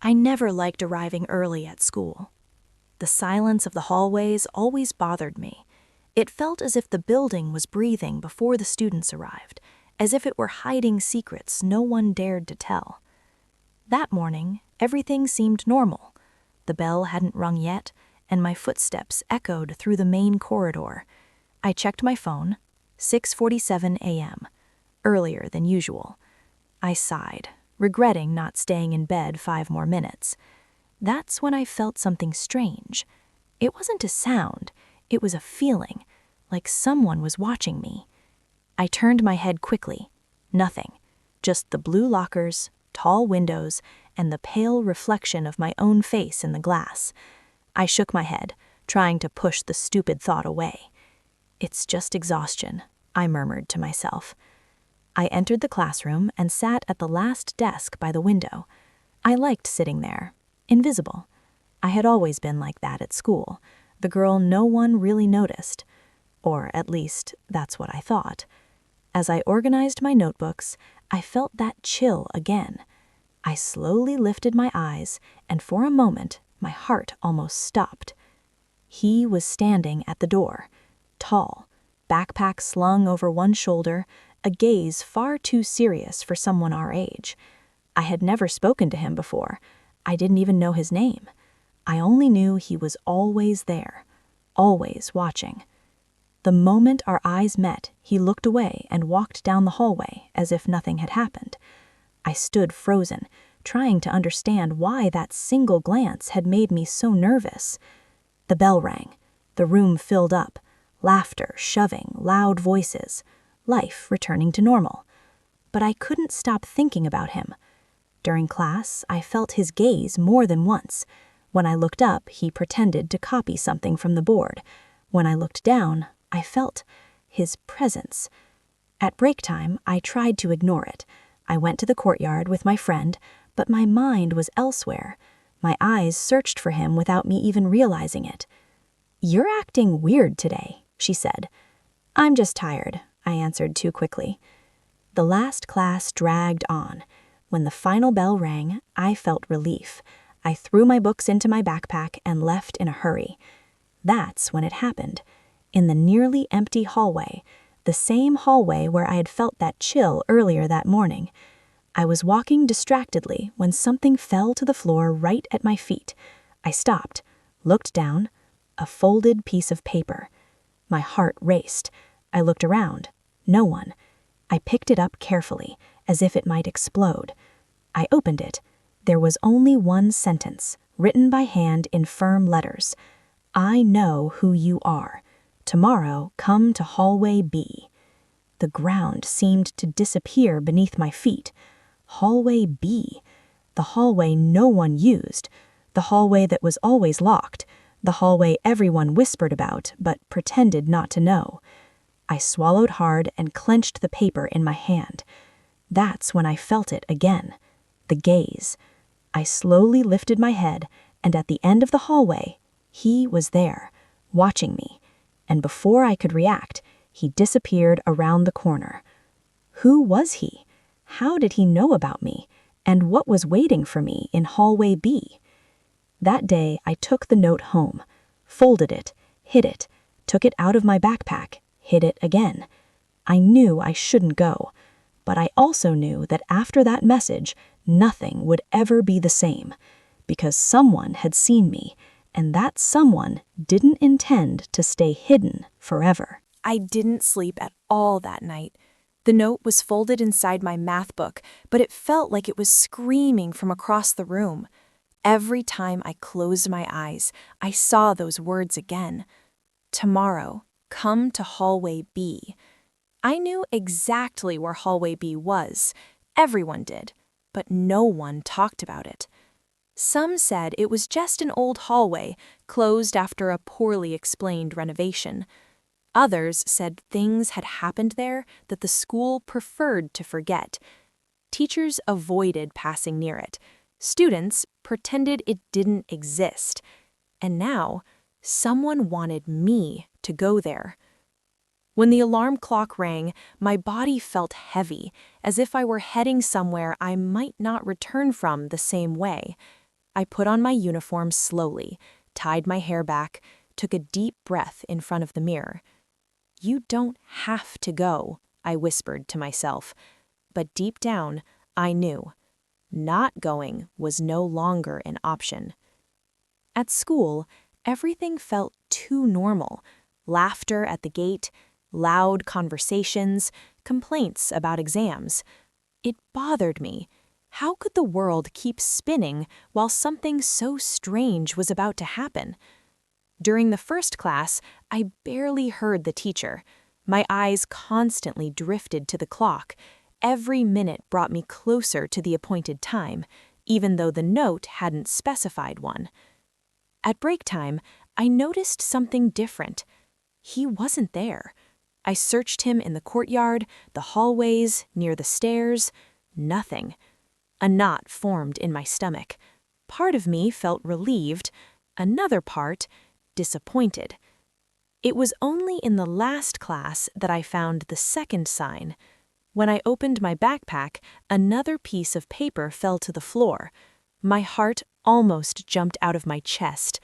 I never liked arriving early at school. The silence of the hallways always bothered me. It felt as if the building was breathing before the students arrived, as if it were hiding secrets no one dared to tell. That morning, everything seemed normal. The bell hadn't rung yet, and my footsteps echoed through the main corridor. I checked my phone, 6:47 a.m., earlier than usual. I sighed, regretting not staying in bed 5 more minutes. That's when I felt something strange. It wasn't a sound, it was a feeling, like someone was watching me. I turned my head quickly. Nothing. Just the blue lockers, tall windows, and the pale reflection of my own face in the glass. I shook my head, trying to push the stupid thought away. It's just exhaustion, I murmured to myself. I entered the classroom and sat at the last desk by the window. I liked sitting there, invisible. I had always been like that at school, the girl no one really noticed. Or at least, that's what I thought. As I organized my notebooks, I felt that chill again. I slowly lifted my eyes, and for a moment, my heart almost stopped. He was standing at the door, tall, backpack slung over one shoulder, a gaze far too serious for someone our age. I had never spoken to him before. I didn't even know his name. I only knew he was always there, always watching. The moment our eyes met, he looked away and walked down the hallway as if nothing had happened. I stood frozen, trying to understand why that single glance had made me so nervous. The bell rang. The room filled up. Laughter, shoving, loud voices. Life returning to normal. But I couldn't stop thinking about him. During class, I felt his gaze more than once. When I looked up, he pretended to copy something from the board. When I looked down, I felt his presence. At break time, I tried to ignore it. I went to the courtyard with my friend, but my mind was elsewhere. My eyes searched for him without me even realizing it. "You're acting weird today," she said. "I'm just tired," I answered too quickly. The last class dragged on. When the final bell rang, I felt relief. I threw my books into my backpack and left in a hurry. That's when it happened. In the nearly empty hallway, the same hallway where I had felt that chill earlier that morning. I was walking distractedly when something fell to the floor right at my feet. I stopped, looked down, a folded piece of paper. My heart raced. I looked around. No one. I picked it up carefully, as if it might explode. I opened it. There was only one sentence, written by hand in firm letters. "I know who you are. Tomorrow, come to hallway B." The ground seemed to disappear beneath my feet. Hallway B. The hallway no one used. The hallway that was always locked. The hallway everyone whispered about, but pretended not to know. I swallowed hard and clenched the paper in my hand. That's when I felt it again. The gaze. I slowly lifted my head, and at the end of the hallway, he was there, watching me. And before I could react, he disappeared around the corner. Who was he? How did he know about me? And what was waiting for me in hallway B? That day, I took the note home, folded it, hid it, took it out of my backpack, hid it again. I knew I shouldn't go, but I also knew that after that message, nothing would ever be the same, because someone had seen me, and that someone didn't intend to stay hidden forever. I didn't sleep at all that night. The note was folded inside my math book, but it felt like it was screaming from across the room. Every time I closed my eyes, I saw those words again. Tomorrow, come to hallway B. I knew exactly where hallway B was. Everyone did, but no one talked about it. Some said it was just an old hallway, closed after a poorly explained renovation. Others said things had happened there that the school preferred to forget. Teachers avoided passing near it. Students pretended it didn't exist. And now, someone wanted me to go there. When the alarm clock rang, my body felt heavy, as if I were heading somewhere I might not return from the same way. I put on my uniform slowly, tied my hair back, took a deep breath in front of the mirror. "You don't have to go," I whispered to myself. But deep down, I knew. Not going was no longer an option. At school, everything felt too normal. Laughter at the gate, loud conversations, complaints about exams. It bothered me. How could the world keep spinning while something so strange was about to happen? During the first class, I barely heard the teacher. My eyes constantly drifted to the clock. Every minute brought me closer to the appointed time, even though the note hadn't specified one. At break time, I noticed something different. He wasn't there. I searched him in the courtyard, the hallways, near the stairs. Nothing. A knot formed in my stomach. Part of me felt relieved, another part disappointed. It was only in the last class that I found the second sign. When I opened my backpack, another piece of paper fell to the floor. My heart almost jumped out of my chest.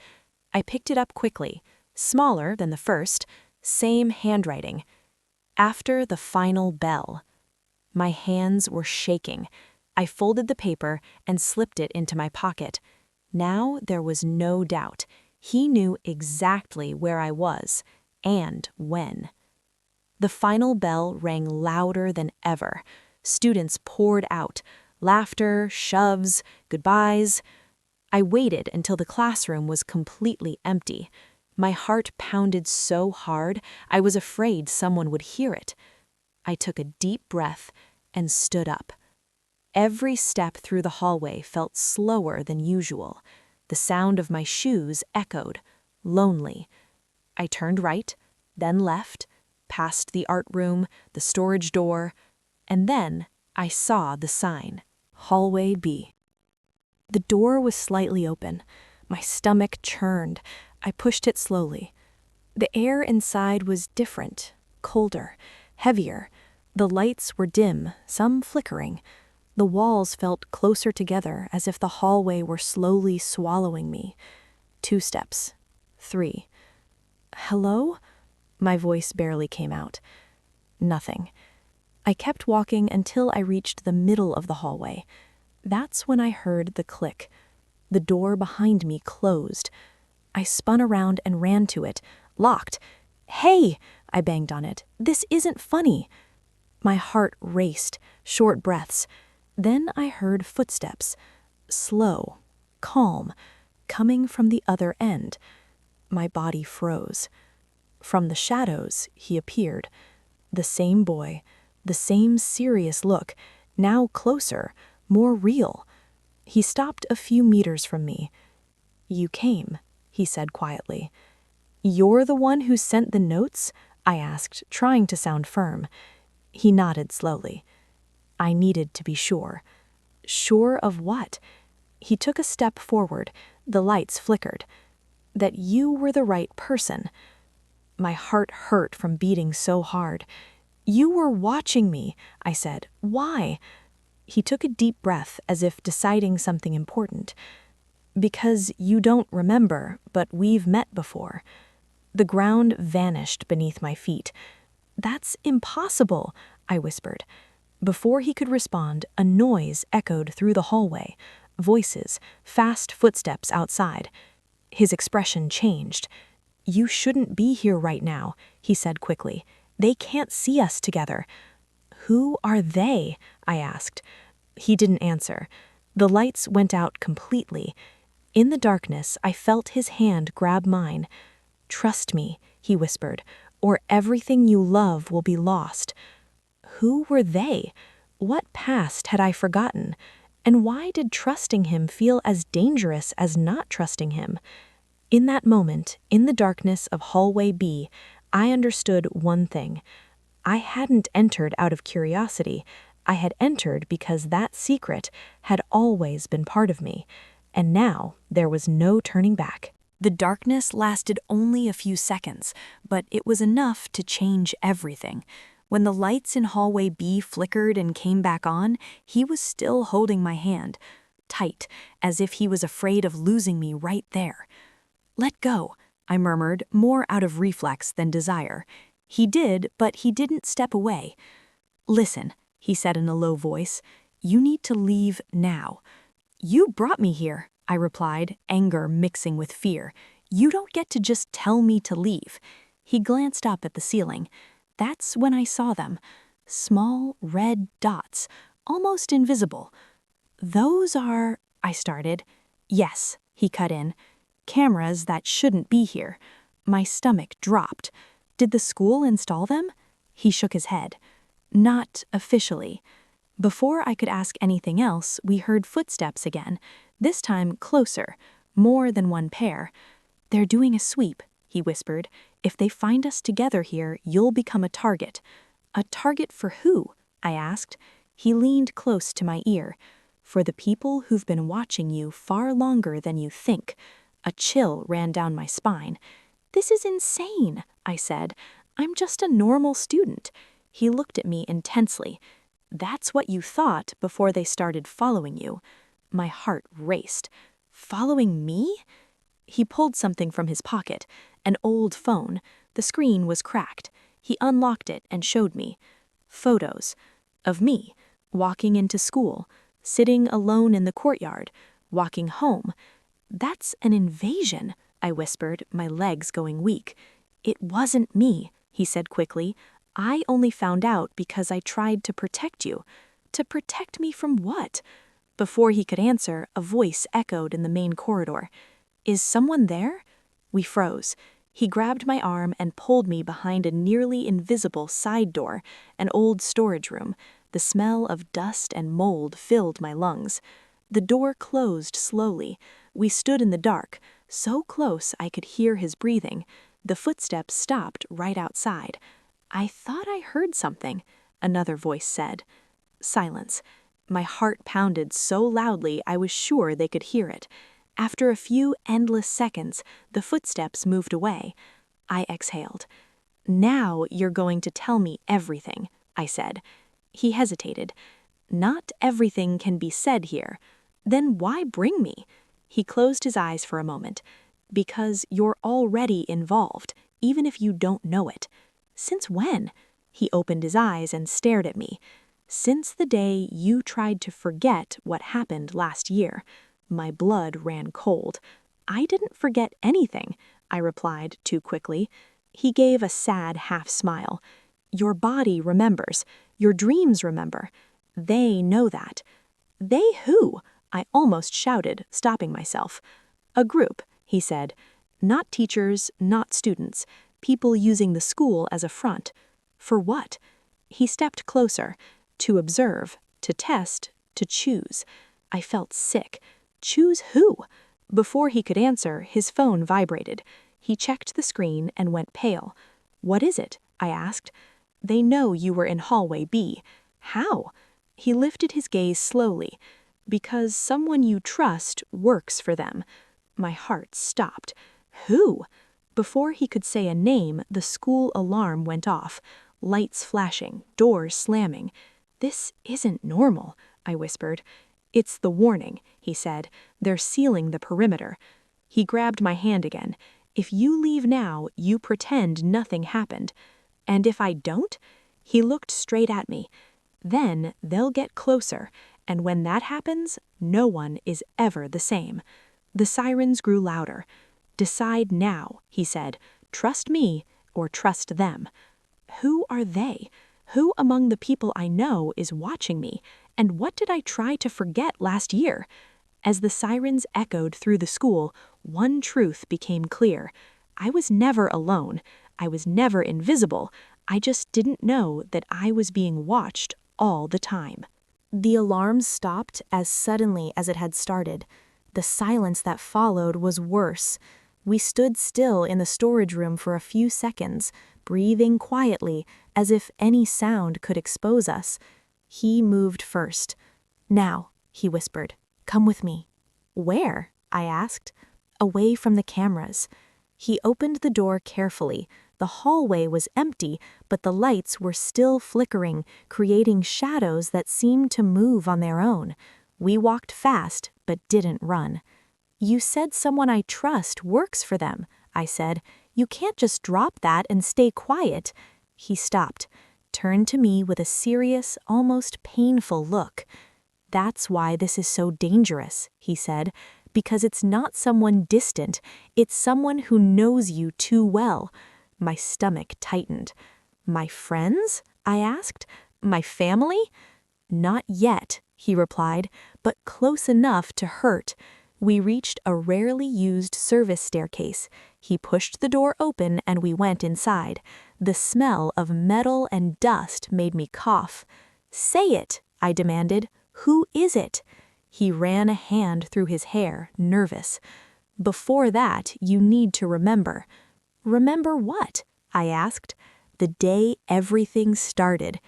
I picked it up quickly, smaller than the first, same handwriting. After the final bell. My hands were shaking. I folded the paper and slipped it into my pocket. Now there was no doubt. He knew exactly where I was and when. The final bell rang louder than ever. Students poured out. Laughter, shoves, goodbyes. I waited until the classroom was completely empty. My heart pounded so hard, I was afraid someone would hear it. I took a deep breath and stood up. Every step through the hallway felt slower than usual. The sound of my shoes echoed, lonely. I turned right, then left, past the art room, the storage door, and then I saw the sign, Hallway B. The door was slightly open. My stomach churned. I pushed it slowly. The air inside was different, colder, heavier. The lights were dim, some flickering. The walls felt closer together, as if the hallway were slowly swallowing me. 2 steps. 3. "Hello?" My voice barely came out. Nothing. I kept walking until I reached the middle of the hallway. That's when I heard the click. The door behind me closed. I spun around and ran to it. Locked. "Hey!" I banged on it. "This isn't funny." My heart raced, short breaths. Then I heard footsteps. Slow, calm, coming from the other end. My body froze. From the shadows, he appeared. The same boy, the same serious look, now closer, more real. He stopped a few meters from me. "You came," he said quietly. "You're the one who sent the notes?" I asked, trying to sound firm. He nodded slowly. I needed to be sure. Sure of what? He took a step forward. The lights flickered. That you were the right person. My heart hurt from beating so hard. "You were watching me," I said. "Why?" He took a deep breath, as if deciding something important. "Because you don't remember, but we've met before." The ground vanished beneath my feet. "That's impossible," I whispered. Before he could respond, a noise echoed through the hallway. Voices, fast footsteps outside. His expression changed. "You shouldn't be here right now," he said quickly. "They can't see us together." "Who are they?" I asked. He didn't answer. The lights went out completely. In the darkness, I felt his hand grab mine. "Trust me," he whispered, "or everything you love will be lost." Who were they? What past had I forgotten? And why did trusting him feel as dangerous as not trusting him? In that moment, in the darkness of Hallway B, I understood one thing. I hadn't entered out of curiosity. I had entered because that secret had always been part of me. And now there was no turning back. The darkness lasted only a few seconds, but it was enough to change everything. When the lights in Hallway B flickered and came back on, he was still holding my hand. tight, as if he was afraid of losing me right there. "Let go," I murmured, more out of reflex than desire. He did, but he didn't step away. "Listen," he said in a low voice, "you need to leave now." "You brought me here," I replied, anger mixing with fear. "You don't get to just tell me to leave." He glanced up at the ceiling. That's when I saw them. Small red dots, almost invisible. "Those are—" I started. "Yes," he cut in. "Cameras that shouldn't be here." My stomach dropped. "Did the school install them?" He shook his head. "Not officially." Before I could ask anything else, we heard footsteps again, this time closer, more than one pair. "They're doing a sweep," he whispered. "If they find us together here, you'll become a target." "A target for who?" I asked. He leaned close to my ear. "For the people who've been watching you far longer than you think." A chill ran down my spine. "This is insane," I said. "I'm just a normal student." He looked at me intensely. "That's what you thought before they started following you." My heart raced. "Following me?" He pulled something from his pocket, an old phone. The screen was cracked. He unlocked it and showed me. Photos. Of me, walking into school, sitting alone in the courtyard, walking home. "That's an invasion," I whispered, my legs going weak. "It wasn't me," he said quickly. "I only found out because I tried to protect you." "To protect me from what?" Before he could answer, a voice echoed in the main corridor. "Is someone there?" We froze. He grabbed my arm and pulled me behind a nearly invisible side door, an old storage room. The smell of dust and mold filled my lungs. The door closed slowly. We stood in the dark, so close I could hear his breathing. The footsteps stopped right outside. "I thought I heard something," another voice said. Silence. My heart pounded so loudly I was sure they could hear it. After a few endless seconds, the footsteps moved away. I exhaled. "Now you're going to tell me everything," I said. He hesitated. "Not everything can be said here." "Then why bring me?" He closed his eyes for a moment. "Because you're already involved, even if you don't know it." "Since when?" He opened his eyes and stared at me. "Since the day you tried to forget what happened last year." My blood ran cold. "I didn't forget anything," I replied too quickly. He gave a sad half-smile. "Your body remembers. Your dreams remember. They know that." "They who?" I almost shouted, stopping myself. "A group," he said. "Not teachers, not students. People using the school as a front." "For what?" He stepped closer. "To observe, to test, to choose." I felt sick. Choose who? Before he could answer, his phone vibrated. He checked the screen and went pale. "What is it?" I asked. "They know you were in hallway B." "How?" He lifted his gaze slowly. "Because someone you trust works for them." My heart stopped. "Who?" Before he could say a name, the school alarm went off. Lights flashing, doors slamming. "This isn't normal," I whispered. "It's the warning," he said. "They're sealing the perimeter." He grabbed my hand again. "If you leave now, you pretend nothing happened." "And if I don't?" He looked straight at me. "Then they'll get closer, and when that happens, no one is ever the same." The sirens grew louder. "Decide now," he said. "Trust me or trust them." Who are they? Who among the people I know is watching me? And what did I try to forget last year? As the sirens echoed through the school, one truth became clear. I was never alone. I was never invisible. I just didn't know that I was being watched all the time. The alarm stopped as suddenly as it had started. The silence that followed was worse. We stood still in the storage room for a few seconds, breathing quietly, as if any sound could expose us. He moved first. "Now," he whispered, "come with me." "Where?" I asked. "Away from the cameras." He opened the door carefully. The hallway was empty, but the lights were still flickering, creating shadows that seemed to move on their own. We walked fast, but didn't run. "You said someone I trust works for them," I said. "You can't just drop that and stay quiet." He stopped, turned to me with a serious, almost painful look. "That's why this is so dangerous," he said, "because it's not someone distant, it's someone who knows you too well." My stomach tightened. "My friends?" I asked. "My family?" "Not yet," he replied, "but close enough to hurt." We reached a rarely used service staircase. He pushed the door open and we went inside. The smell of metal and dust made me cough. "Say it," I demanded. "Who is it?" He ran a hand through his hair, nervous. "Before that, you need to remember." "Remember what?" I asked. "The day everything started."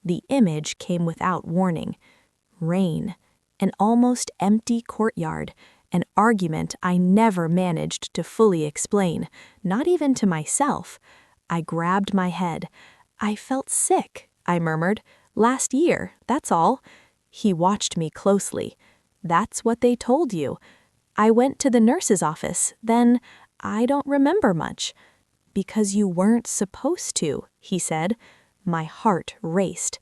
The image came without warning. Rain, an almost empty courtyard, an argument I never managed to fully explain, not even to myself. I grabbed my head. "I felt sick," I murmured. "Last year, that's all." He watched me closely. "That's what they told you." "I went to the nurse's office, then I don't remember much." "Because you weren't supposed to," he said. My heart raced.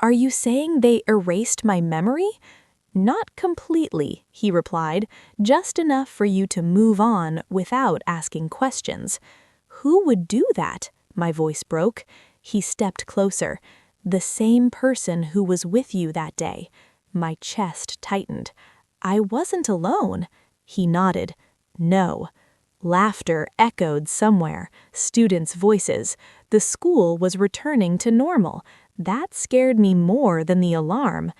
"Are you saying they erased my memory?" "Not completely," he replied, "just enough for you to move on without asking questions." "Who would do that?" My voice broke. He stepped closer. "The same person who was with you that day." My chest tightened. "I wasn't alone." He nodded. "No." Laughter echoed somewhere, students' voices. The school was returning to normal. That scared me more than the alarm.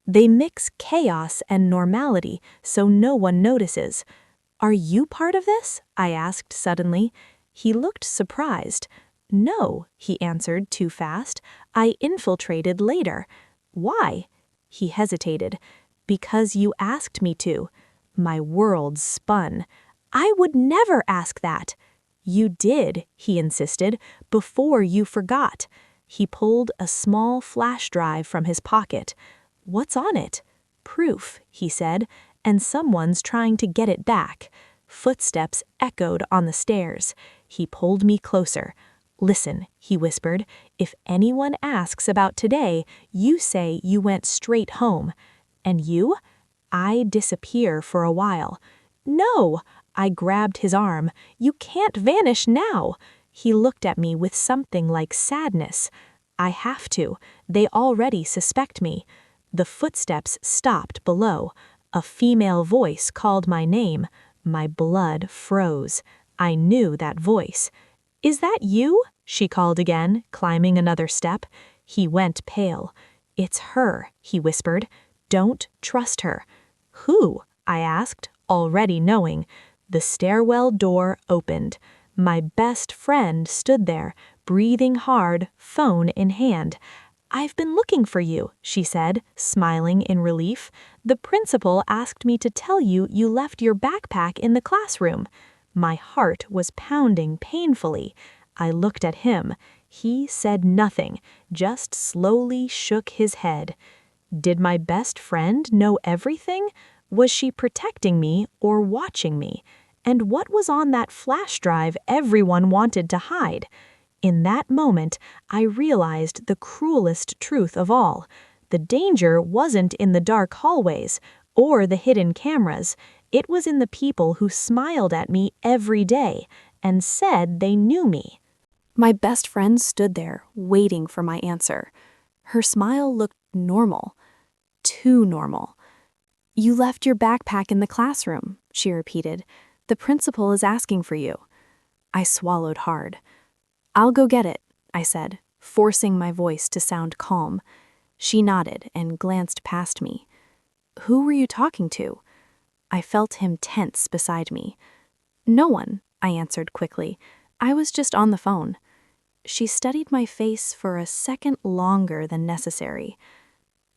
"They mix chaos and normality so no one notices." "Are you part of this?" I asked suddenly. He looked surprised. "No," he answered too fast. "I infiltrated later." "Why?" He hesitated. "Because you asked me to." My world spun. "I would never ask that." "You did," he insisted, "before you forgot." He pulled a small flash drive from his pocket. "What's on it?" "Proof," he said, "and someone's trying to get it back." Footsteps echoed on the stairs. He pulled me closer. "Listen," he whispered, "if anyone asks about today, you say you went straight home." "And you?" "I disappear for a while." "No!" I grabbed his arm. "You can't vanish now." He looked at me with something like sadness. "I have to. They already suspect me." The footsteps stopped below. A female voice called my name. My blood froze. I knew that voice. "Is that you?" she called again, climbing another step. He went pale. "It's her," he whispered. "Don't trust her." "Who?" I asked, already knowing. The stairwell door opened. My best friend stood there, breathing hard, phone in hand. "I've been looking for you," she said, smiling in relief. "The principal asked me to tell you you left your backpack in the classroom." My heart was pounding painfully. I looked at him. He said nothing, just slowly shook his head. Did my best friend know everything? Was she protecting me or watching me? And what was on that flash drive everyone wanted to hide? In that moment, I realized the cruelest truth of all. The danger wasn't in the dark hallways or the hidden cameras. It was in the people who smiled at me every day and said they knew me. My best friend stood there, waiting for my answer. Her smile looked normal. Too normal. "You left your backpack in the classroom," she repeated. "The principal is asking for you." I swallowed hard. "I'll go get it," I said, forcing my voice to sound calm. She nodded and glanced past me. "Who were you talking to?" I felt him tense beside me. "No one," I answered quickly. "I was just on the phone." She studied my face for a second longer than necessary.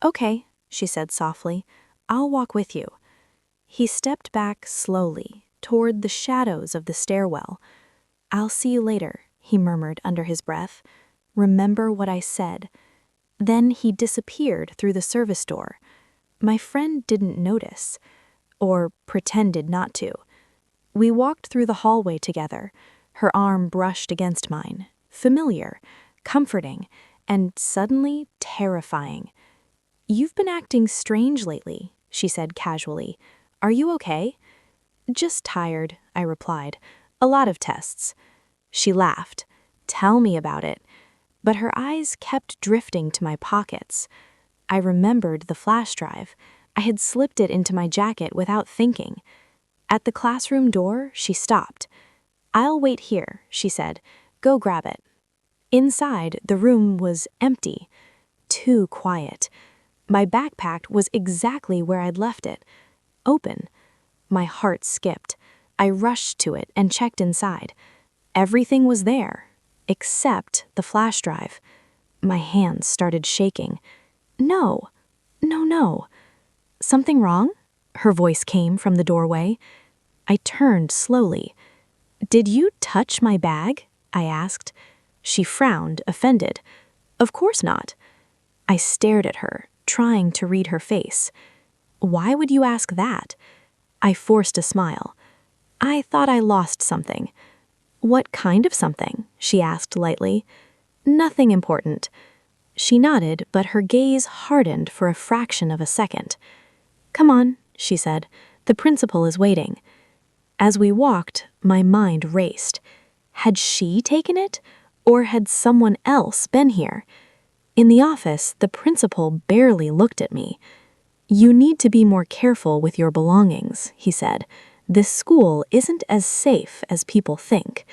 "Okay," she said softly. "I'll walk with you." He stepped back slowly, toward the shadows of the stairwell. "I'll see you later," he murmured under his breath. "Remember what I said." Then he disappeared through the service door. My friend didn't notice. or pretended not to. We walked through the hallway together, her arm brushed against mine, familiar, comforting, and suddenly terrifying. "You've been acting strange lately," she said casually. "Are you okay?" "Just tired," I replied. "A lot of tests." She laughed. "Tell me about it." But her eyes kept drifting to my pockets. I remembered the flash drive. I had slipped it into my jacket without thinking. At the classroom door, she stopped. "I'll wait here," she said. "Go grab it." Inside, the room was empty. Too quiet. My backpack was exactly where I'd left it. Open. My heart skipped. I rushed to it and checked inside. Everything was there, except the flash drive. My hands started shaking. "No, no, no." "Something wrong?" Her voice came from the doorway. I turned slowly. "Did you touch my bag?" I asked. She frowned, offended. "Of course not." I stared at her, trying to read her face. "Why would you ask that?" I forced a smile. "I thought I lost something." "What kind of something?" she asked lightly. "Nothing important." She nodded, but her gaze hardened for a fraction of a second. "Come on," she said. "The principal is waiting." As we walked, my mind raced. Had she taken it? Or had someone else been here? In the office, the principal barely looked at me. "You need to be more careful with your belongings," he said. "This school isn't as safe as people think."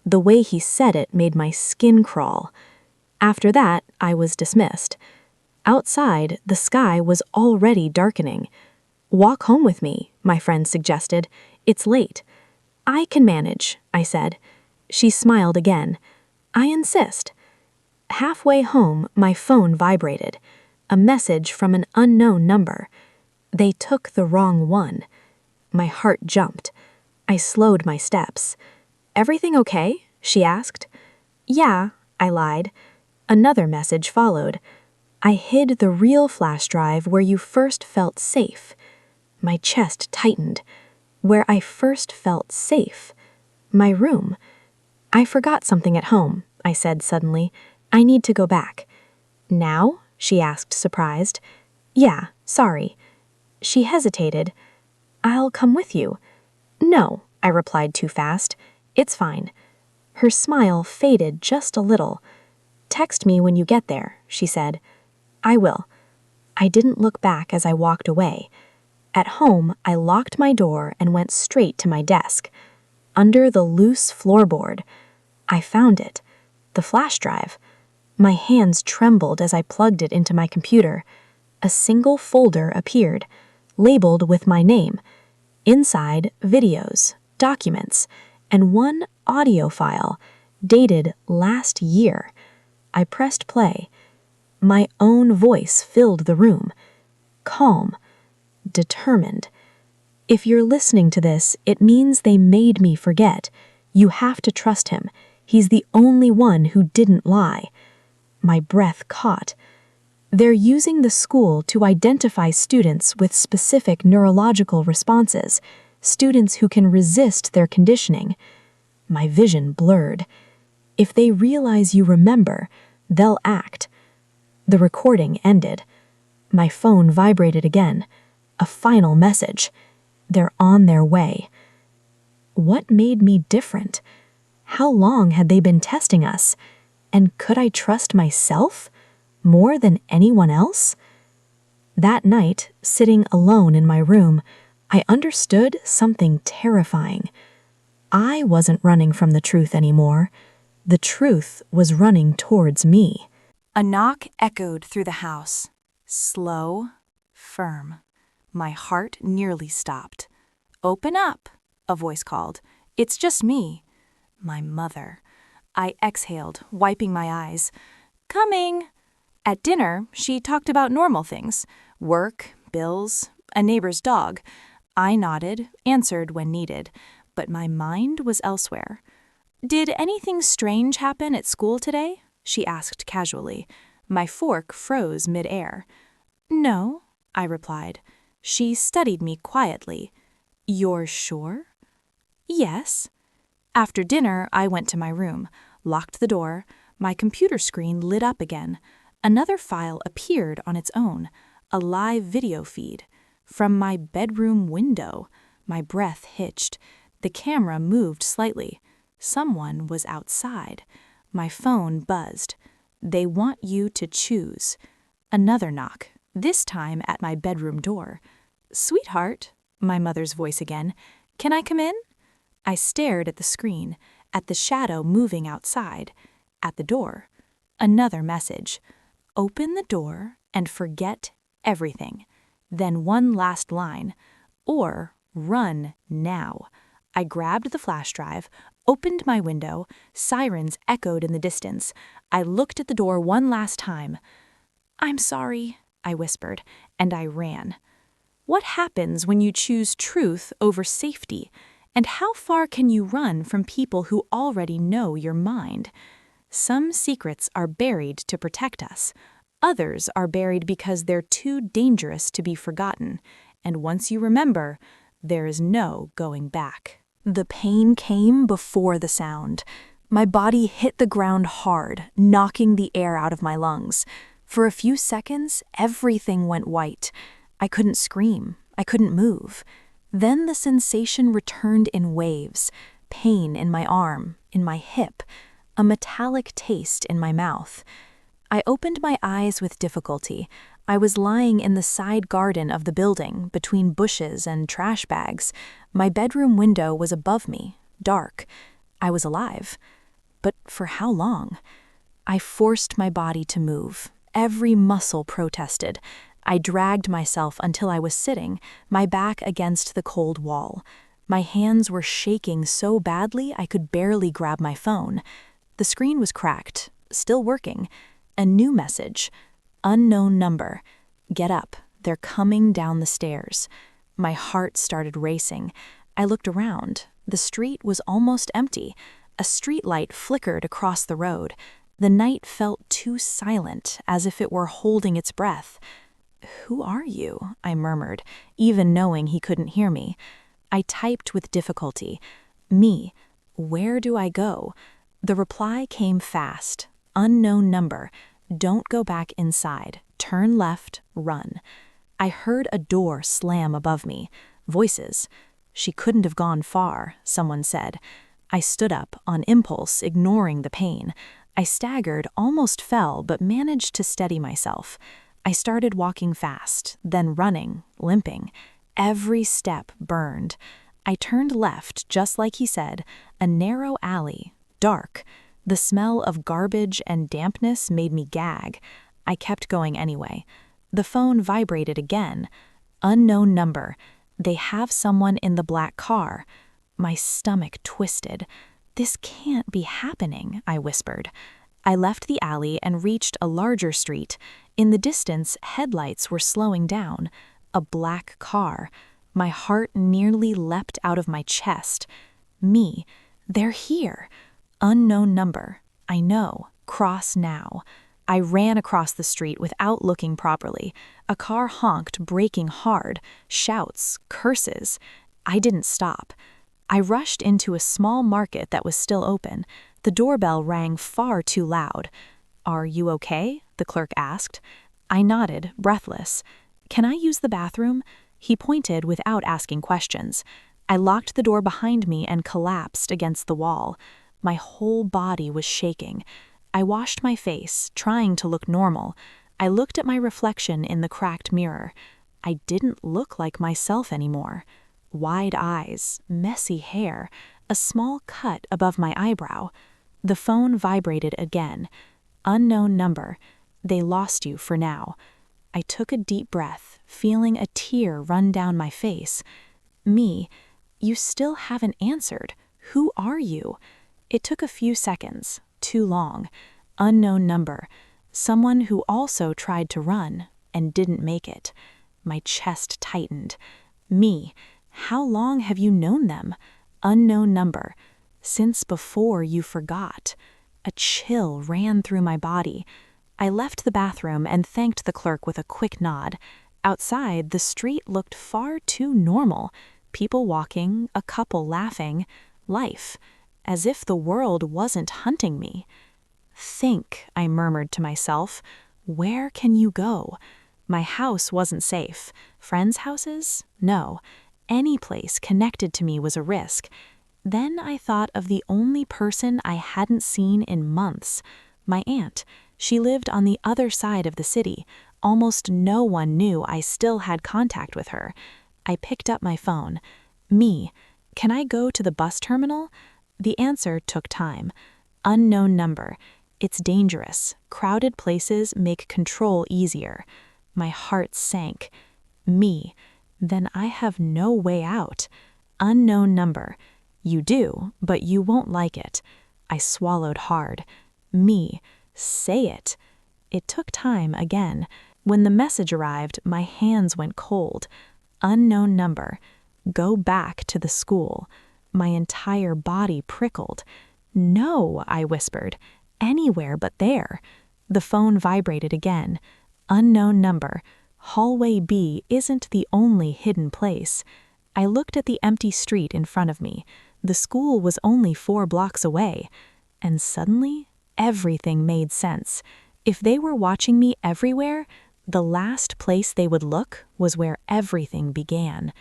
The way he said it made my skin crawl. After that, I was dismissed. Outside, the sky was already darkening. "Walk home with me," my friend suggested. "It's late." "I can manage," I said. She smiled again. "I insist." Halfway home, my phone vibrated. A message from an unknown number. They took the wrong one. My heart jumped. I slowed my steps. "Everything okay?" she asked. "Yeah," I lied. Another message followed. "I hid the real flash drive where you first felt safe." My chest tightened. Where I first felt safe. My room. "I forgot something at home," I said suddenly. "I need to go back." "Now?" she asked, surprised. "Yeah, sorry." She hesitated. "I'll come with you." "No," I replied too fast. "It's fine." Her smile faded just a little. "Text me when you get there," she said. "I will." I didn't look back as I walked away. At home, I locked my door and went straight to my desk. Under the loose floorboard, I found it. The flash drive. My hands trembled as I plugged it into my computer. A single folder appeared, labeled with my name. Inside, videos, documents, and one audio file, dated last year. I pressed play. My own voice filled the room. Calm. Determined. "If you're listening to this, it means they made me forget. You have to trust him. He's the only one who didn't lie." My breath caught. "They're using the school to identify students with specific neurological responses, students who can resist their conditioning." My vision blurred. "If they realize you remember, they'll act." The recording ended. My phone vibrated again. A final message. They're on their way. What made me different? How long had they been testing us? And could I trust myself more than anyone else? That night, sitting alone in my room, I understood something terrifying. I wasn't running from the truth anymore. The truth was running towards me. A knock echoed through the house. Slow, firm. My heart nearly stopped. "Open up," a voice called. "It's just me." My mother. I exhaled, wiping my eyes. "Coming." At dinner, she talked about normal things. Work, bills, a neighbor's dog. I nodded, answered when needed, but my mind was elsewhere. "Did anything strange happen at school today?" she asked casually. My fork froze mid-air. "No," I replied. She studied me quietly. "You're sure?" "Yes." After dinner, I went to my room, locked the door. My computer screen lit up again. Another file appeared on its own, a live video feed. From my bedroom window. My breath hitched. The camera moved slightly. Someone was outside. My phone buzzed. "They want you to choose." Another knock, this time at my bedroom door. "Sweetheart," my mother's voice again, "can I come in?" I stared at the screen, at the shadow moving outside, at the door. Another message. "Open the door and forget everything." Then one last line. "Or run now." I grabbed the flash drive, opened my window. Sirens echoed in the distance. I looked at the door one last time. "I'm sorry," I whispered, and I ran. What happens when you choose truth over safety? And how far can you run from people who already know your mind? Some secrets are buried to protect us. Others are buried because they're too dangerous to be forgotten. And once you remember, there is no going back. The pain came before the sound. My body hit the ground hard, knocking the air out of my lungs. For a few seconds, everything went white. I couldn't scream. I couldn't move. Then the sensation returned in waves. Pain in my arm, in my hip, a metallic taste in my mouth. I opened my eyes with difficulty. I was lying in the side garden of the building, between bushes and trash bags. My bedroom window was above me, dark. I was alive. But for how long? I forced my body to move. Every muscle protested. I dragged myself until I was sitting, my back against the cold wall. My hands were shaking so badly I could barely grab my phone. The screen was cracked, still working. A new message. "Unknown number. Get up. They're coming down the stairs." My heart started racing. I looked around. The street was almost empty. A streetlight flickered across the road. The night felt too silent, as if it were holding its breath. "Who are you?" I murmured, even knowing he couldn't hear me. I typed with difficulty. "Me. Where do I go?" The reply came fast. "Unknown number. Don't go back inside. Turn left, run." I heard a door slam above me. Voices. "She couldn't have gone far," someone said. I stood up, on impulse, ignoring the pain. I staggered, almost fell, but managed to steady myself. I started walking fast, then running, limping. Every step burned. I turned left, just like he said, a narrow alley, dark. The smell of garbage and dampness made me gag. I kept going anyway. The phone vibrated again. "Unknown number. They have someone in the black car." My stomach twisted. "This can't be happening," I whispered. I left the alley and reached a larger street. In the distance, headlights were slowing down. A black car. My heart nearly leapt out of my chest. Me. They're here. Unknown number. I know. Cross now. I ran across the street without looking properly. A car honked, braking hard. Shouts, curses. I didn't stop. I rushed into a small market that was still open. The doorbell rang far too loud. "Are you okay?" the clerk asked. I nodded, breathless. "Can I use the bathroom?" He pointed without asking questions. I locked the door behind me and collapsed against the wall. My whole body was shaking. I washed my face, trying to look normal. I looked at my reflection in the cracked mirror. I didn't look like myself anymore. Wide eyes, messy hair, a small cut above my eyebrow. The phone vibrated again. "Unknown number. They lost you for now." I took a deep breath, feeling a tear run down my face. "Me, you still haven't answered. Who are you?" It took a few seconds, too long. Unknown number. Someone who also tried to run and didn't make it. My chest tightened. "Me, how long have you known them?" Unknown number. "Since before you forgot." A chill ran through my body. I left the bathroom and thanked the clerk with a quick nod. Outside, the street looked far too normal. People walking, a couple laughing, life, as if the world wasn't hunting me. Think, I murmured to myself, where can you go? My house wasn't safe. Friends' houses? No. Any place connected to me was a risk. Then I thought of the only person I hadn't seen in months, my aunt. She lived on the other side of the city. Almost no one knew I still had contact with her. I picked up my phone. Me. Can I go to the bus terminal? The answer took time. Unknown number. It's dangerous. Crowded places make control easier. My heart sank. Me. Then I have no way out. Unknown number. You do, but you won't like it. I swallowed hard. Me. Say it. It took time again. When the message arrived, my hands went cold. Unknown number. Go back to the school. My entire body prickled. No, I whispered. Anywhere but there. The phone vibrated again. Unknown number. Hallway B isn't the only hidden place. I looked at the empty street in front of me. The school was only 4 blocks away. And suddenly, everything made sense. If they were watching me everywhere, the last place they would look was where everything began.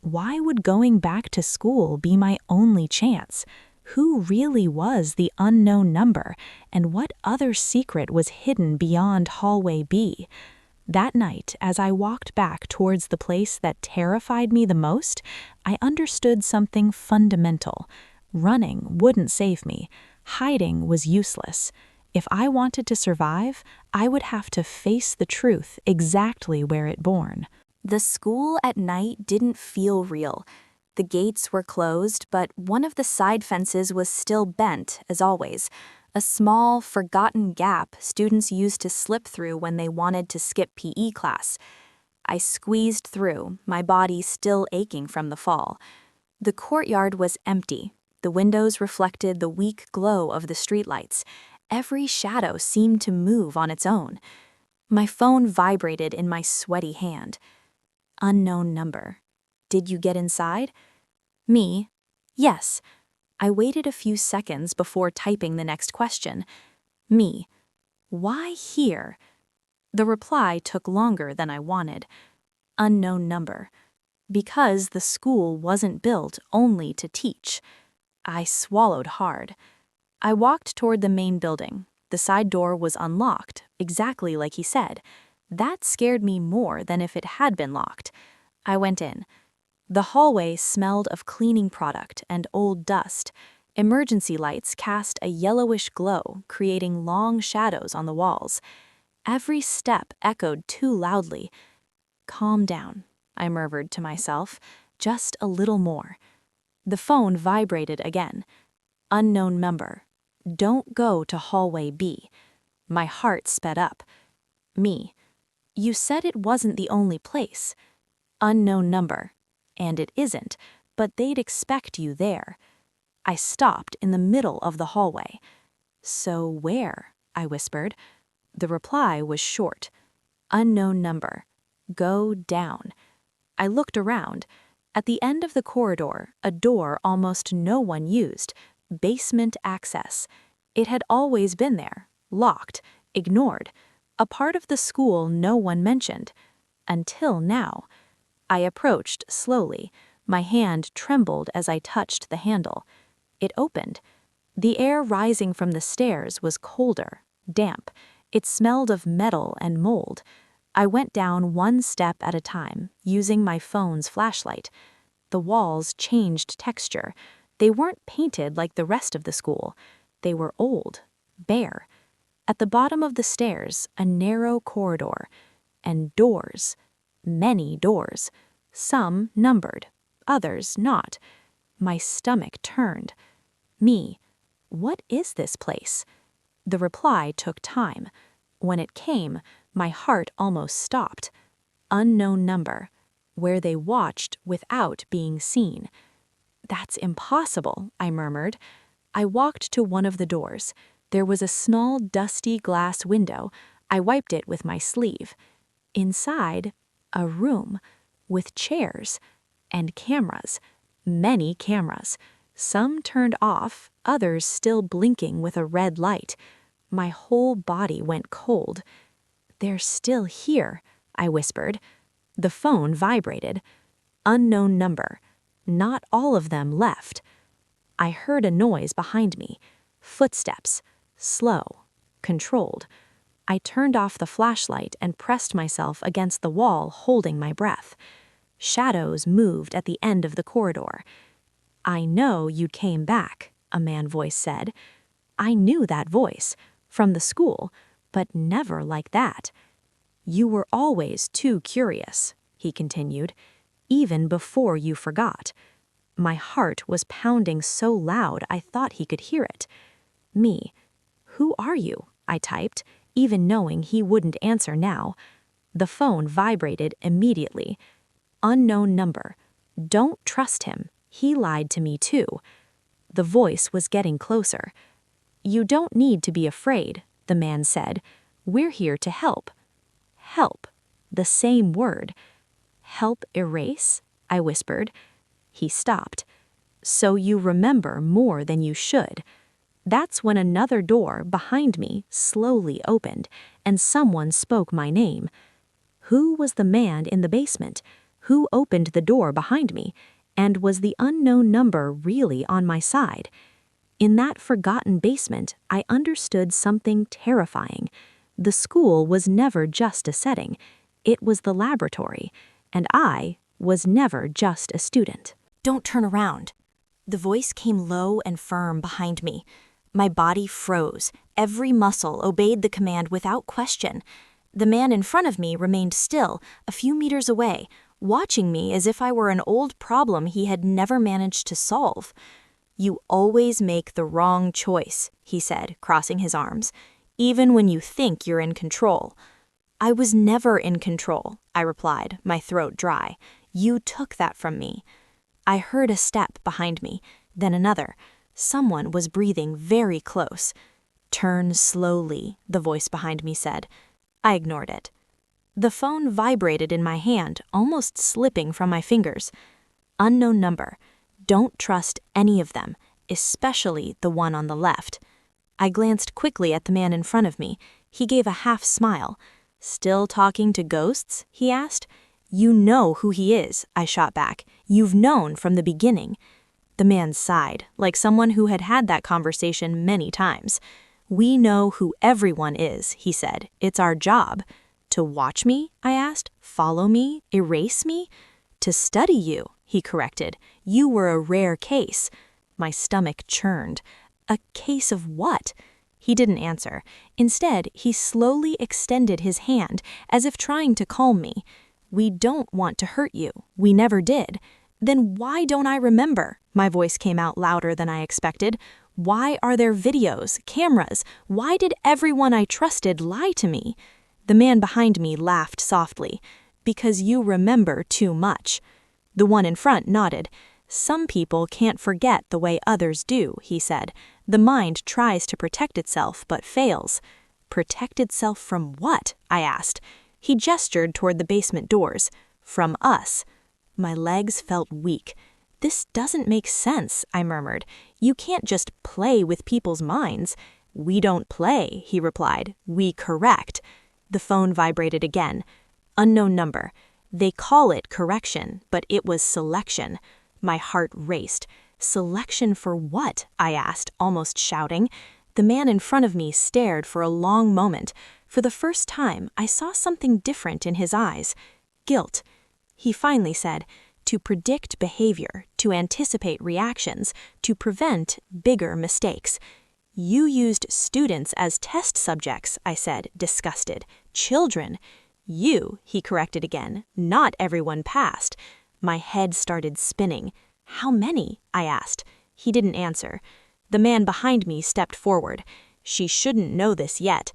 Why would going back to school be my only chance? Who really was the unknown number, and what other secret was hidden beyond hallway B? That night, as I walked back towards the place that terrified me the most, I understood something fundamental. Running wouldn't save me. Hiding was useless. If I wanted to survive, I would have to face the truth exactly where it born. The school at night didn't feel real. The gates were closed, but one of the side fences was still bent, as always. A small, forgotten gap students used to slip through when they wanted to skip PE class. I squeezed through, my body still aching from the fall. The courtyard was empty. The windows reflected the weak glow of the streetlights. Every shadow seemed to move on its own. My phone vibrated in my sweaty hand. Unknown number. Did you get inside? Me. Yes. I waited a few seconds before typing the next question. Me. Why here? The reply took longer than I wanted. Unknown number. Because the school wasn't built only to teach. I swallowed hard. I walked toward the main building. The side door was unlocked, exactly like he said. That scared me more than if it had been locked. I went in. The hallway smelled of cleaning product and old dust. Emergency lights cast a yellowish glow, creating long shadows on the walls. Every step echoed too loudly. Calm down, I murmured to myself. Just a little more. The phone vibrated again. Unknown number. Don't go to hallway B. My heart sped up. Me. You said it wasn't the only place. Unknown number. And it isn't, but they'd expect you there. I stopped in the middle of the hallway. So where? I whispered. The reply was short. Unknown number. Go down. I looked around. At the end of the corridor, a door almost no one used. Basement access. It had always been there, locked, ignored, a part of the school no one mentioned. Until now. I approached slowly. My hand trembled as I touched the handle. It opened. The air rising from the stairs was colder, damp. It smelled of metal and mold. I went down one step at a time, using my phone's flashlight. The walls changed texture. They weren't painted like the rest of the school. They were old, bare. At the bottom of the stairs, a narrow corridor. And doors. Many doors. Some numbered, others not. My stomach turned. Me. What is this place? The reply took time. When it came, my heart almost stopped. Unknown number. Where they watched without being seen. That's impossible, I murmured. I walked to one of the doors. There was a small, dusty glass window. I wiped it with my sleeve. Inside, A room with chairs and cameras, many cameras, some turned off, others still blinking with a red light. My whole body went cold. "They're still here," I whispered. The phone vibrated. Unknown number. Not all of them left. I heard a noise behind me. Footsteps. Slow. Controlled. I turned off the flashlight and pressed myself against the wall, holding my breath. Shadows moved at the end of the corridor. "I know you came back," a man voice said. I knew that voice, from the school, but never like that. "You were always too curious," he continued, "even before you forgot." My heart was pounding so loud I thought he could hear it. "Me. Who are you?" I typed, even knowing he wouldn't answer now. The phone vibrated immediately. "Unknown number. Don't trust him. He lied to me too." The voice was getting closer. "You don't need to be afraid," the man said. "We're here to help." Help. The same word. "Help erase?" I whispered. He stopped. "So you remember more than you should." That's when another door behind me slowly opened, and someone spoke my name. Who was the man in the basement? Who opened the door behind me? And was the unknown number really on my side? In that forgotten basement, I understood something terrifying. The school was never just a setting. It was the laboratory, and I was never just a student. "Don't turn around." The voice came low and firm behind me. My body froze. Every muscle obeyed the command without question. The man in front of me remained still, a few meters away, watching me as if I were an old problem he had never managed to solve. "You always make the wrong choice," he said, crossing his arms, "even when you think you're in control." "I was never in control," I replied, my throat dry. "You took that from me." I heard a step behind me, then another. Someone was breathing very close. "Turn slowly," the voice behind me said. I ignored it. The phone vibrated in my hand, almost slipping from my fingers. "Unknown number. Don't trust any of them, especially the one on the left." I glanced quickly at the man in front of me. He gave a half smile. "Still talking to ghosts?" he asked. "You know who he is," I shot back. "You've known from the beginning." The man sighed, like someone who had had that conversation many times. "We know who everyone is," he said. "It's our job." "To watch me?" I asked. "Follow me? Erase me?" "To study you," he corrected. "You were a rare case." My stomach churned. A case of what? He didn't answer. Instead, he slowly extended his hand, as if trying to calm me. "We don't want to hurt you. We never did." "Then why don't I remember?" My voice came out louder than I expected. "Why are there videos, cameras? Why did everyone I trusted lie to me?" The man behind me laughed softly. "Because you remember too much." The one in front nodded. "Some people can't forget the way others do," he said. "The mind tries to protect itself but fails." "Protect itself from what?" I asked. He gestured toward the basement doors. "From us." My legs felt weak. "This doesn't make sense," I murmured. "You can't just play with people's minds." "We don't play," he replied. "We correct." The phone vibrated again. "Unknown number. They call it correction, but it was selection." My heart raced. "Selection for what?" I asked, almost shouting. The man in front of me stared for a long moment. For the first time, I saw something different in his eyes. Guilt. He finally said, "To predict behavior, to anticipate reactions, to prevent bigger mistakes." "You used students as test subjects," I said, disgusted. "Children." "You," he corrected again. "Not everyone passed." My head started spinning. "How many?" I asked. He didn't answer. The man behind me stepped forward. "She shouldn't know this yet."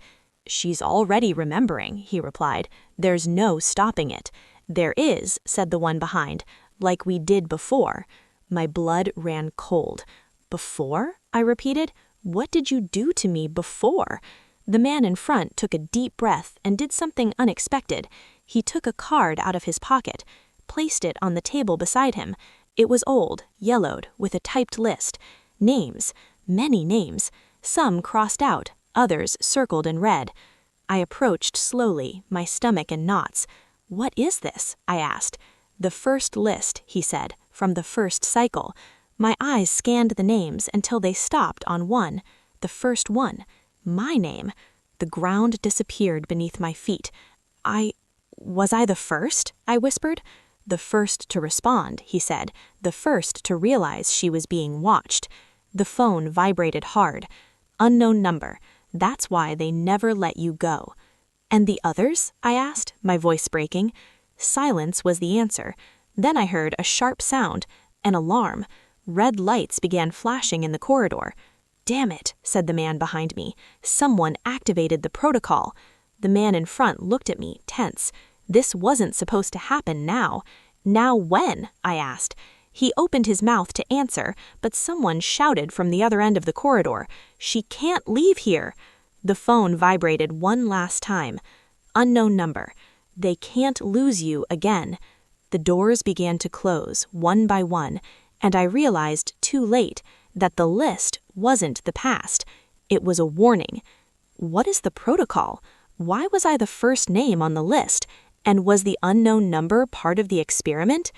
"She's already remembering," he replied. "There's no stopping it." "There is," said the one behind, "like we did before." My blood ran cold. "Before?" I repeated. "What did you do to me before?" The man in front took a deep breath and did something unexpected. He took a card out of his pocket, placed it on the table beside him. It was old, yellowed, with a typed list. Names, many names, some crossed out, others circled in red. I approached slowly, my stomach in knots. "What is this?" I asked. "The first list," he said, "from the first cycle." My eyes scanned the names until they stopped on one. The first one. My name. The ground disappeared beneath my feet. Was I the first?" I whispered. "The first to respond," he said, "the first to realize she was being watched." The phone vibrated hard. "Unknown number. That's why they never let you go." "And the others?" I asked, my voice breaking. Silence was the answer. Then I heard a sharp sound, an alarm. Red lights began flashing in the corridor. "Damn it," said the man behind me. "Someone activated the protocol." The man in front looked at me, tense. This wasn't supposed to happen now. "Now when?" I asked. He opened his mouth to answer, but someone shouted from the other end of the corridor, "She can't leave here." The phone vibrated one last time. "Unknown number. They can't lose you again." The doors began to close, one by one, and I realized too late that the list wasn't the past. It was a warning. What is the protocol? Why was I the first name on the list? And was the unknown number part of the experiment?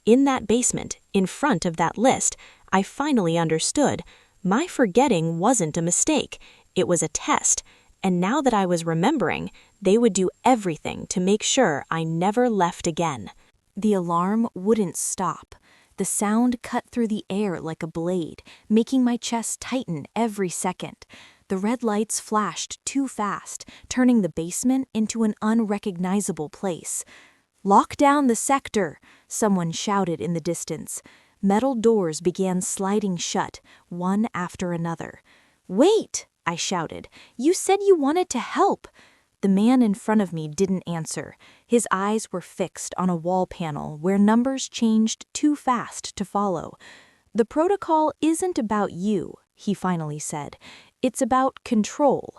In that basement, in front of that list, I finally understood. My forgetting wasn't a mistake. It was a test. And now that I was remembering, they would do everything to make sure I never left again. The alarm wouldn't stop. The sound cut through the air like a blade, making my chest tighten every second. The red lights flashed too fast, turning the basement into an unrecognizable place. "Lock down the sector," someone shouted in the distance. Metal doors began sliding shut, one after another. "Wait!" I shouted. "You said you wanted to help." The man in front of me didn't answer. His eyes were fixed on a wall panel where numbers changed too fast to follow. "The protocol isn't about you," he finally said. "It's about control."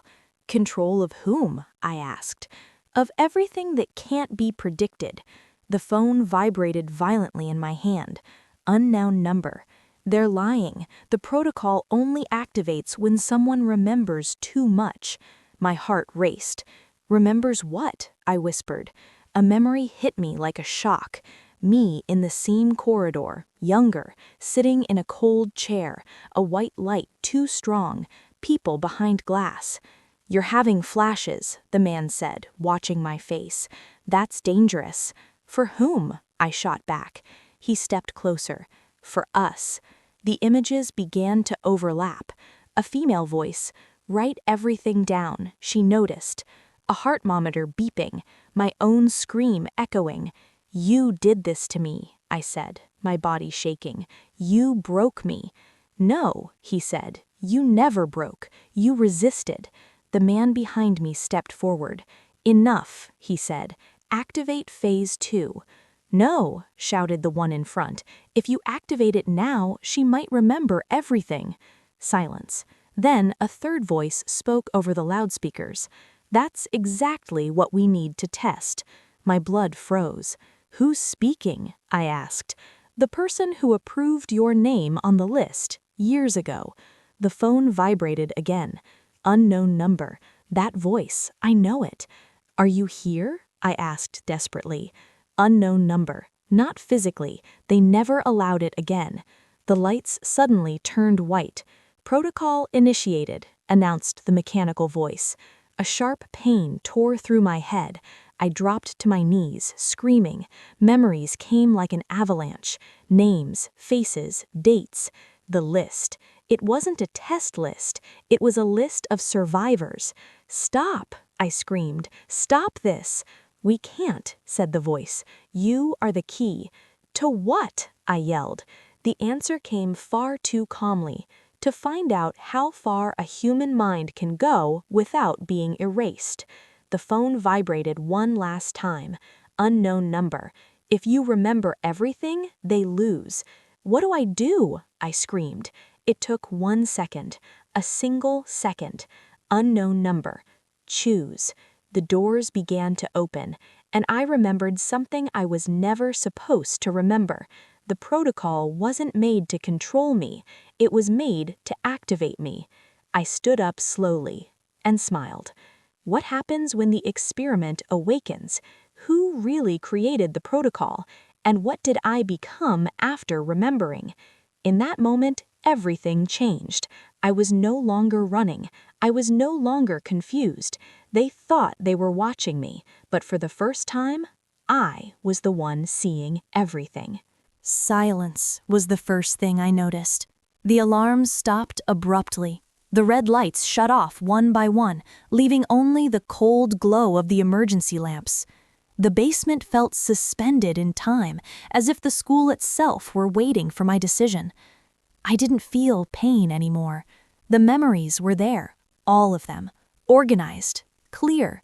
"Control of whom?" I asked. "Of everything that can't be predicted." The phone vibrated violently in my hand. Unknown number. They're lying. The protocol only activates when someone remembers too much. My heart raced. "Remembers what?" I whispered. A memory hit me like a shock. Me in the same corridor, younger, sitting in a cold chair, a white light too strong, people behind glass. "You're having flashes," the man said, watching my face. "That's dangerous." "For whom?" I shot back. He stepped closer. "For us." The images began to overlap. A female voice. "Write everything down," she noticed. A heart monitor beeping, my own scream echoing. "You did this to me," I said, my body shaking. "You broke me." "No," he said, "you never broke. You resisted." The man behind me stepped forward. "Enough," he said. "Activate phase 2. "No," shouted the one in front. "If you activate it now, she might remember everything." Silence. Then a third voice spoke over the loudspeakers. "That's exactly what we need to test." My blood froze. "Who's speaking?" I asked. "The person who approved your name on the list, years ago." The phone vibrated again. Unknown number. That voice, I know it. "Are you here?" I asked desperately. Unknown number. Not physically. They never allowed it again. The lights suddenly turned white. "Protocol initiated," announced the mechanical voice. A sharp pain tore through my head. I dropped to my knees, screaming. Memories came like an avalanche. Names, faces, dates. The list. It wasn't a test list. It was a list of survivors. "Stop!" I screamed. "Stop this!" "We can't," said the voice. "You are the key." "To what?" I yelled. The answer came far too calmly. "To find out how far a human mind can go without being erased." The phone vibrated one last time. Unknown number. "If you remember everything, they lose." "What do I do?" I screamed. It took 1 second. A single second. Unknown number. "Choose." The doors began to open, and I remembered something I was never supposed to remember. The protocol wasn't made to control me, it was made to activate me. I stood up slowly and smiled. What happens when the experiment awakens? Who really created the protocol? And what did I become after remembering? In that moment, everything changed. I was no longer running. I was no longer confused. They thought they were watching me, but for the first time, I was the one seeing everything. Silence was the first thing I noticed. The alarms stopped abruptly. The red lights shut off one by one, leaving only the cold glow of the emergency lamps. The basement felt suspended in time, as if the school itself were waiting for my decision. I didn't feel pain anymore. The memories were there, all of them, organized, clear.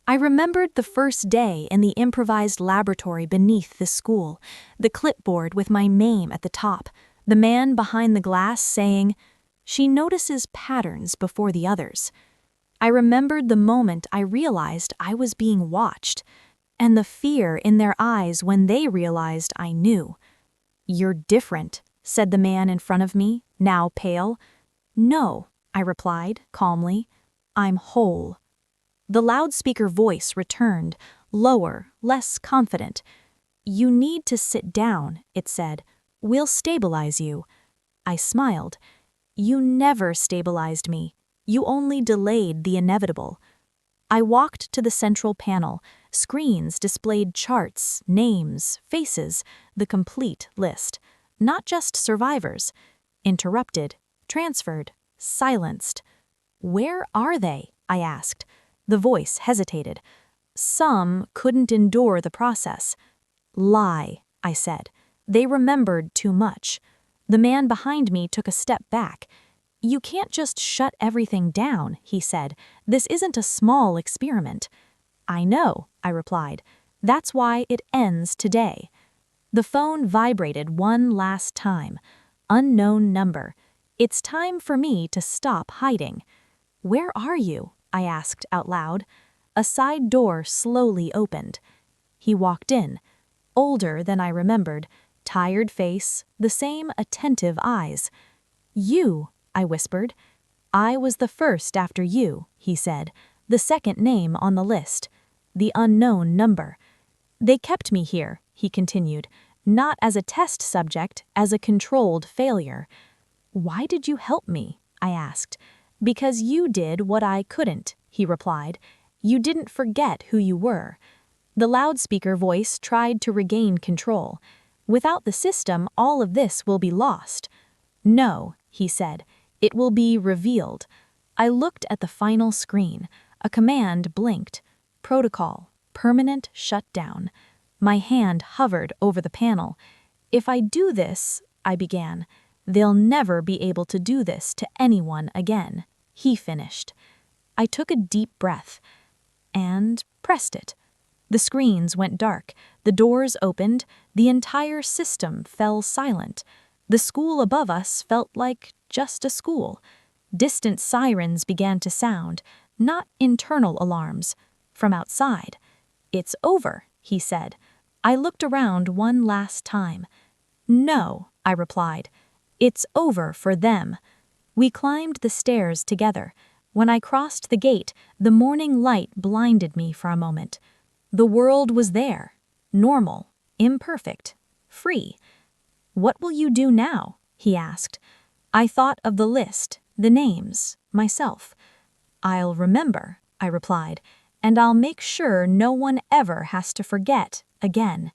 I remembered the first day in the improvised laboratory beneath the school, the clipboard with my name at the top, the man behind the glass saying, "She notices patterns before the others." I remembered the moment I realized I was being watched, and the fear in their eyes when they realized I knew. "You're different," said the man in front of me, now pale. "No," I replied calmly. "I'm whole." The loudspeaker voice returned, lower, less confident. "You need to sit down," it said. "We'll stabilize you." I smiled. "You never stabilized me. You only delayed the inevitable." I walked to the central panel. Screens displayed charts, names, faces, the complete list. Not just survivors. Interrupted, transferred, silenced. "Where are they?" I asked. The voice hesitated. "Some couldn't endure the process." "Lie," I said. "They remembered too much." The man behind me took a step back. "You can't just shut everything down," he said. "This isn't a small experiment." "I know," I replied. "That's why it ends today." The phone vibrated one last time. Unknown number. It's time for me to stop hiding. "Where are you?" I asked out loud. A side door slowly opened. He walked in, older than I remembered, tired face, the same attentive eyes. "You," I whispered. "I was the first after you," he said, "the second name on the list. The unknown number. They kept me here," he continued, "not as a test subject, as a controlled failure." "Why did you help me?" I asked. "Because you did what I couldn't," he replied. "You didn't forget who you were." The loudspeaker voice tried to regain control. "Without the system, all of this will be lost." "No," he said. "It will be revealed." I looked at the final screen. A command blinked. Protocol. Permanent shutdown. My hand hovered over the panel. "If I do this," I began. "They'll never be able to do this to anyone again," he finished. I took a deep breath and pressed it. The screens went dark, the doors opened, the entire system fell silent. The school above us felt like just a school. Distant sirens began to sound, not internal alarms, from outside. "It's over," he said. I looked around one last time. "No," I replied. "It's over for them." We climbed the stairs together. When I crossed the gate, the morning light blinded me for a moment. The world was there, normal, imperfect, free. "What will you do now?" he asked. I thought of the list, the names, myself. "I'll remember," I replied, "and I'll make sure no one ever has to forget again."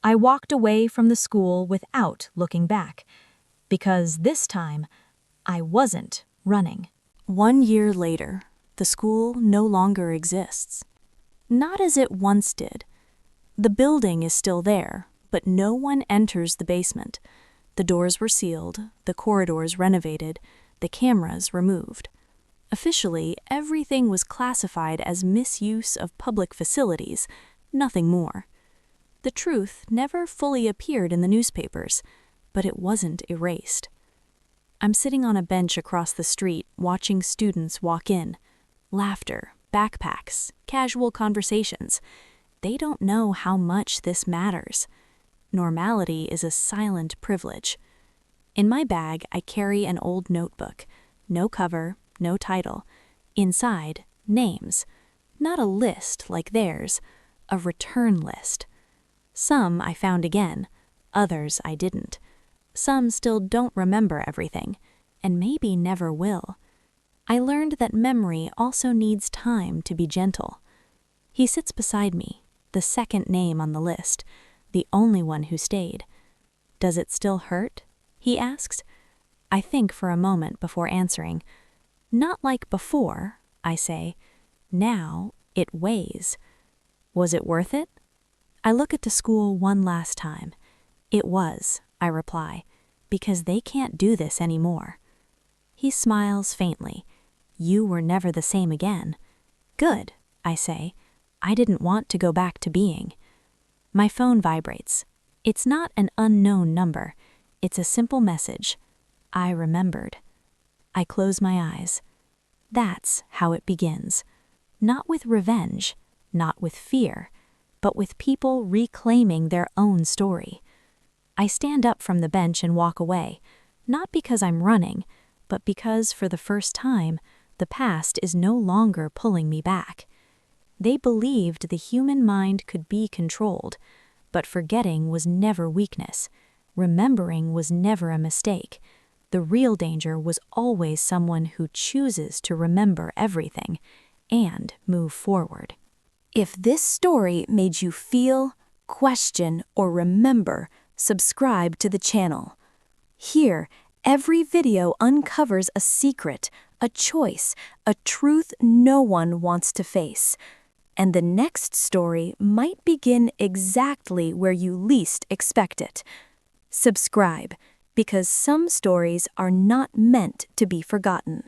I walked away from the school without looking back, because this time I wasn't running. 1 year later, the school no longer exists. Not as it once did. The building is still there, but no one enters the basement. The doors were sealed, the corridors renovated, the cameras removed. Officially, everything was classified as misuse of public facilities, nothing more. The truth never fully appeared in the newspapers, but it wasn't erased. I'm sitting on a bench across the street, watching students walk in. Laughter, backpacks, casual conversations. They don't know how much this matters. Normality is a silent privilege. In my bag, I carry an old notebook. No cover, no title. Inside, names. Not a list like theirs, a return list. Some I found again, others I didn't. Some still don't remember everything, and maybe never will. I learned that memory also needs time to be gentle. He sits beside me, the second name on the list, the only one who stayed. Does it still hurt? He asks. I think for a moment before answering. Not like before, I say. Now it weighs. Was it worth it? I look at the school one last time. It was, I reply, because they can't do this anymore. He smiles faintly. You were never the same again. Good, I say. I didn't want to go back to being. My phone vibrates. It's not an unknown number. It's a simple message. I remembered. I close my eyes. That's how it begins. Not with revenge, not with fear, but with people reclaiming their own story. I stand up from the bench and walk away, not because I'm running, but because for the first time, the past is no longer pulling me back. They believed the human mind could be controlled, but forgetting was never weakness. Remembering was never a mistake. The real danger was always someone who chooses to remember everything and move forward. If this story made you feel, question, or remember, subscribe to the channel. Here, every video uncovers a secret, a choice, a truth no one wants to face. And the next story might begin exactly where you least expect it. Subscribe, because some stories are not meant to be forgotten.